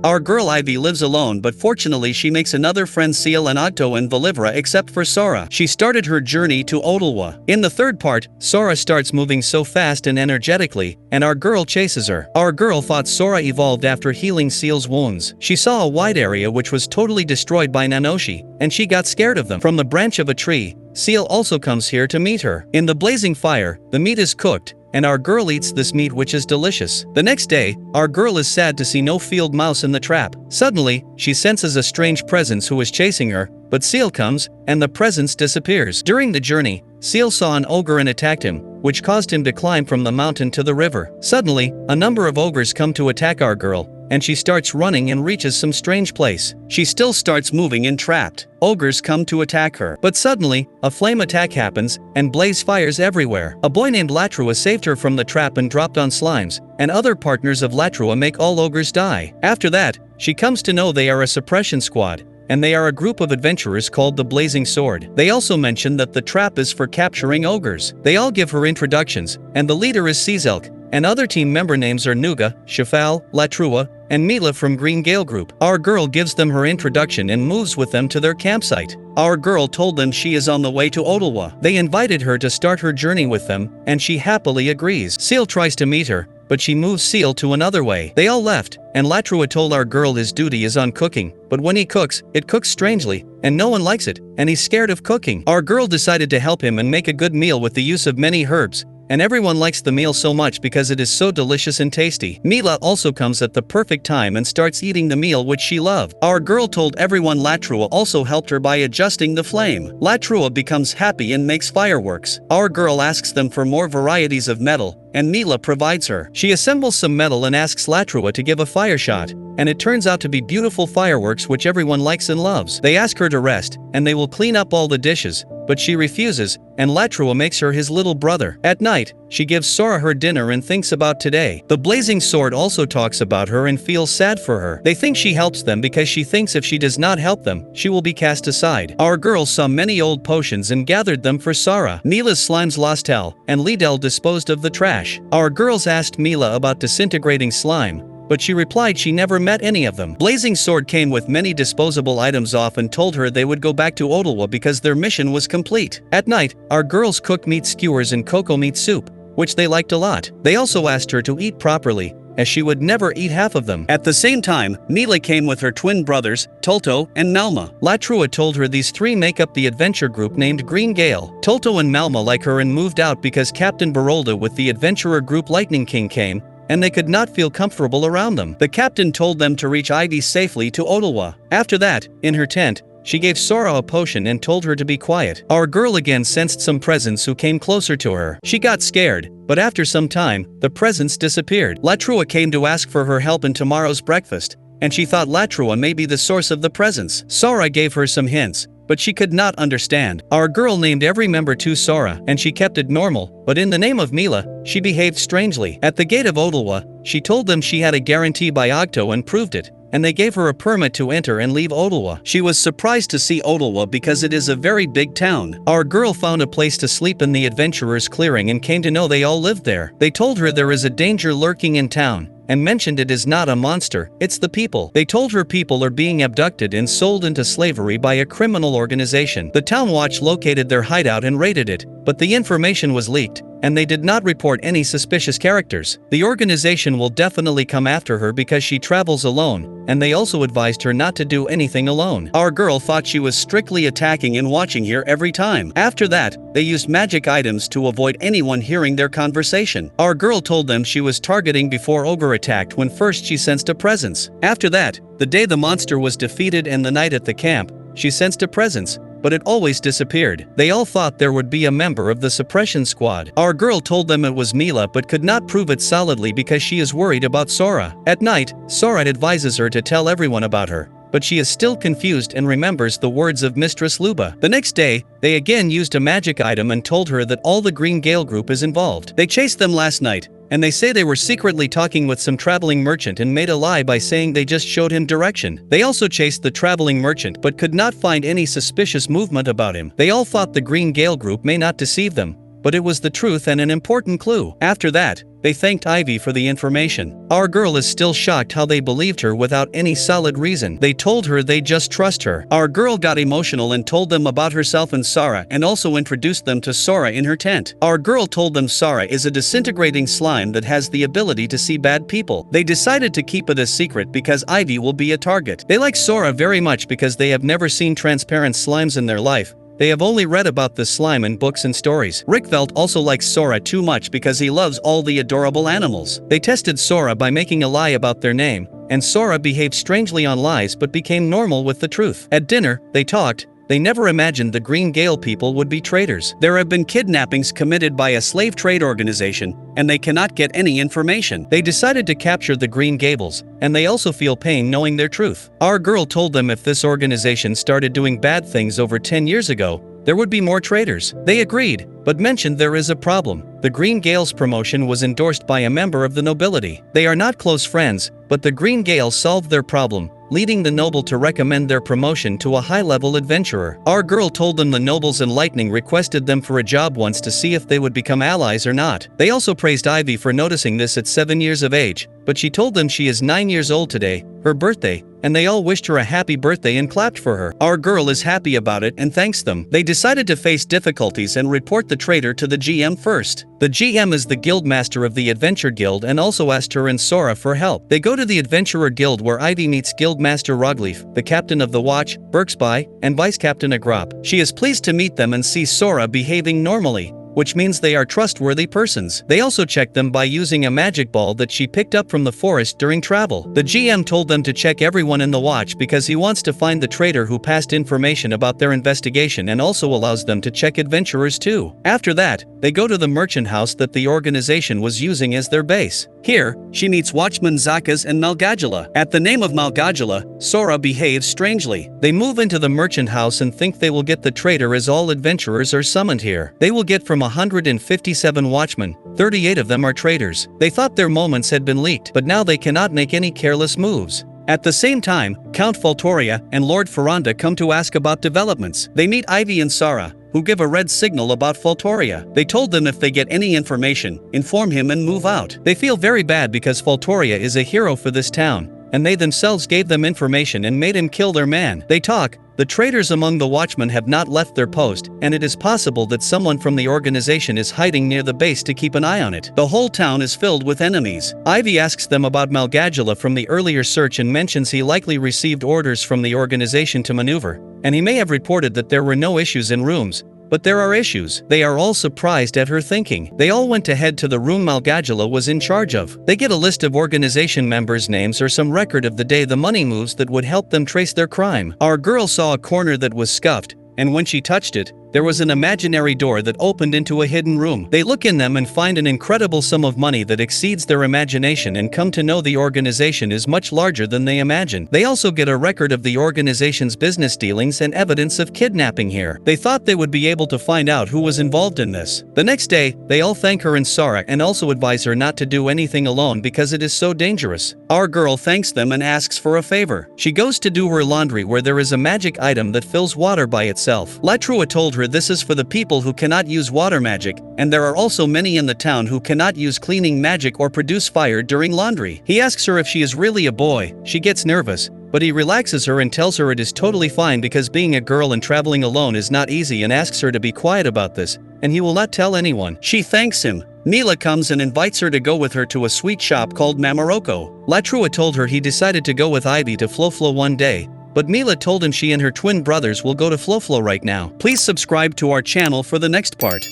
Our girl Ivy lives alone, but fortunately she makes another friend Seal and Octo and Valivra except for Sora. She started her journey to Odalwa. In the third part, Sora starts moving so fast and energetically, and our girl chases her. Our girl thought Sora evolved after healing Seal's wounds. She saw a wide area which was totally destroyed by Nanoshi, and she got scared of them. From the branch of a tree, Seal also comes here to meet her. In the blazing fire, the meat is cooked, and our girl eats this meat, which is delicious. The next day, our girl is sad to see no field mouse in the trap. Suddenly, she senses a strange presence who is chasing her, but Seal comes, and the presence disappears. During the journey, Seal saw an ogre and attacked him, which caused him to climb from the mountain to the river. Suddenly, a number of ogres come to attack our girl, and she starts running and reaches some strange place. She still starts moving and trapped. Ogres come to attack her. But suddenly, a flame attack happens, and blaze fires everywhere. A boy named Latrua saved her from the trap and dropped on slimes, and other partners of Latrua make all ogres die. After that, she comes to know they are a suppression squad, and they are a group of adventurers called the Blazing Sword. They also mention that the trap is for capturing ogres. They all give her introductions, and the leader is Cizelk, and other team member names are Nuga, Shafal, Latrua, and Mila from Green Gale Group. Our girl gives them her introduction and moves with them to their campsite. Our girl told them she is on the way to Odalwa. They invited her to start her journey with them, and she happily agrees. Seal tries to meet her, but she moves Seal to another way. They all left, and Latrua told our girl his duty is on cooking, but when he cooks, it cooks strangely, and no one likes it, and he's scared of cooking. Our girl decided to help him and make a good meal with the use of many herbs, and everyone likes the meal so much because it is so delicious and tasty. Mila also comes at the perfect time and starts eating the meal which she loved. Our girl told everyone Latrua also helped her by adjusting the flame. Latrua becomes happy and makes fireworks. Our girl asks them for more varieties of metal, and Mila provides her. She assembles some metal and asks Latrua to give a fire shot, and it turns out to be beautiful fireworks which everyone likes and loves. They ask her to rest, and they will clean up all the dishes, but she refuses, and Latrua makes her his little brother. At night, she gives Sora her dinner and thinks about today. The Blazing Sword also talks about her and feels sad for her. They think she helps them because she thinks if she does not help them, she will be cast aside. Our girl saw many old potions and gathered them for Sora. Mila's slimes lost hell, and Lidel disposed of the trash. Our girls asked Mila about disintegrating slime, but she replied she never met any of them. Blazing Sword came with many disposable items off and told her they would go back to Odalwa because their mission was complete. At night, our girls cooked meat skewers and cocoa meat soup, which they liked a lot. They also asked her to eat properly, as she would never eat half of them. At the same time, Mila came with her twin brothers, Tolto and Malma. Latrua told her these three make up the adventure group named Green Gale. Tolto and Malma like her and moved out because Captain Barolda with the adventurer group Lightning King came, and they could not feel comfortable around them. The captain told them to reach Ivy safely to Odalwa. After that, in her tent, she gave Sora a potion and told her to be quiet. Our girl again sensed some presence who came closer to her. She got scared, but after some time, the presence disappeared. Latrua came to ask for her help in tomorrow's breakfast, and she thought Latrua may be the source of the presence. Sora gave her some hints, but she could not understand. Our girl named every member to Sora, and she kept it normal, but in the name of Mila, she behaved strangely. At the gate of Odalwa, she told them she had a guarantee by Octo and proved it, and they gave her a permit to enter and leave Odalwa. She was surprised to see Odalwa because it is a very big town. Our girl found a place to sleep in the adventurers' clearing and came to know they all lived there. They told her there is a danger lurking in town, and mentioned it is not a monster, it's the people. They told her people are being abducted and sold into slavery by a criminal organization. The town watch located their hideout and raided it, but the information was leaked, and they did not report any suspicious characters. The organization will definitely come after her because she travels alone, and they also advised her not to do anything alone. Our girl thought she was strictly attacking and watching here every time. After that, they used magic items to avoid anyone hearing their conversation. Our girl told them she was targeting before Ogre attacked when first she sensed a presence. After that, the day the monster was defeated and the night at the camp, she sensed a presence, but it always disappeared. They all thought there would be a member of the suppression squad. Our girl told them it was Mila but could not prove it solidly because she is worried about Sora. At night, Sora advises her to tell everyone about her, but she is still confused and remembers the words of Mistress Luba. The next day, they again used a magic item and told her that all the Green Gale group is involved. They chased them last night, and they say they were secretly talking with some traveling merchant and made a lie by saying they just showed him direction. They also chased the traveling merchant but could not find any suspicious movement about him. They all thought the Green Gale group may not deceive them, but it was the truth and an important clue. After that, they thanked Ivy for the information. Our girl is still shocked how they believed her without any solid reason. They told her they just trust her. Our girl got emotional and told them about herself and Sora, and also introduced them to Sora in her tent. Our girl told them Sora is a disintegrating slime that has the ability to see bad people. They decided to keep it a secret because Ivy will be a target. They like Sora very much because they have never seen transparent slimes in their life. They have only read about the slime in books and stories. Rickvelt also likes Sora too much because he loves all the adorable animals. They tested Sora by making a lie about their name, and Sora behaved strangely on lies but became normal with the truth. At dinner, they talked. They never imagined the Green Gale people would be traitors. There have been kidnappings committed by a slave trade organization, and they cannot get any information. They decided to capture the Green Gables, and they also feel pain knowing their truth. Our girl told them if this organization started doing bad things over 10 years ago, there would be more traitors. They agreed, but mentioned there is a problem. The Green Gale's promotion was endorsed by a member of the nobility. They are not close friends, but the Green Gale solved their problem, leading the noble to recommend their promotion to a high-level adventurer. Our girl told them the nobles and Lightning requested them for a job once to see if they would become allies or not. They also praised Ivy for noticing this at 7 years of age, but she told them she is 9 years old today, her birthday, and they all wished her a happy birthday and clapped for her. Our girl is happy about it and thanks them. They decided to face difficulties and report the traitor to the GM first. The GM is the guildmaster of the Adventure Guild and also asked her and Sora for help. They go to the Adventurer Guild where Ivy meets Guildmaster Rogleaf, the captain of the Watch, Berkspy, and Vice Captain Agrop. She is pleased to meet them and see Sora behaving normally, which means they are trustworthy persons. They also checked them by using a magic ball that she picked up from the forest during travel. The GM told them to check everyone in the watch because he wants to find the traitor who passed information about their investigation and also allows them to check adventurers too. After that, they go to the merchant house that the organization was using as their base. Here, she meets Watchman Zakas and Malgadula. At the name of Malgadula, Sora behaves strangely. They move into the merchant house and think they will get the traitor as all adventurers are summoned here. They will get from 157 watchmen, 38 of them are traitors. They thought their moments had been leaked, but now they cannot make any careless moves. At the same time, Count Faltoria and Lord Ferranda come to ask about developments. They meet Ivy and Sora, who give a red signal about Faltoria. They told them if they get any information, inform him and move out. They feel very bad because Faltoria is a hero for this town, and they themselves gave them information and made him kill their man. They talk. The traitors among the watchmen have not left their post, and it is possible that someone from the organization is hiding near the base to keep an eye on it. The whole town is filled with enemies. Ivy asks them about Malgadula from the earlier search and mentions he likely received orders from the organization to maneuver, and he may have reported that there were no issues in rooms. But there are issues. They are all surprised at her thinking. They all went to head to the room Malgadula was in charge of. They get a list of organization members' names or some record of the day the money moves that would help them trace their crime. Our girl saw a corner that was scuffed, and when she touched it, there was an imaginary door that opened into a hidden room. They look in them and find an incredible sum of money that exceeds their imagination and come to know the organization is much larger than they imagined. They also get a record of the organization's business dealings and evidence of kidnapping here. They thought they would be able to find out who was involved in this. The next day, they all thank her and Sora and also advise her not to do anything alone because it is so dangerous. Our girl thanks them and asks for a favor. She goes to do her laundry where there is a magic item that fills water by itself. Latrua told her this is for the people who cannot use water magic, and there are also many in the town who cannot use cleaning magic or produce fire during laundry. He asks her if she is really a boy. She gets nervous, but he relaxes her and tells her it is totally fine because being a girl and traveling alone is not easy and asks her to be quiet about this, and he will not tell anyone. She thanks him. Mila comes and invites her to go with her to a sweet shop called Mamaroko. Latrua told her he decided to go with Ivy to Floflo one day, but Mila told him she and her twin brothers will go to Floflo right now. Please subscribe to our channel for the next part.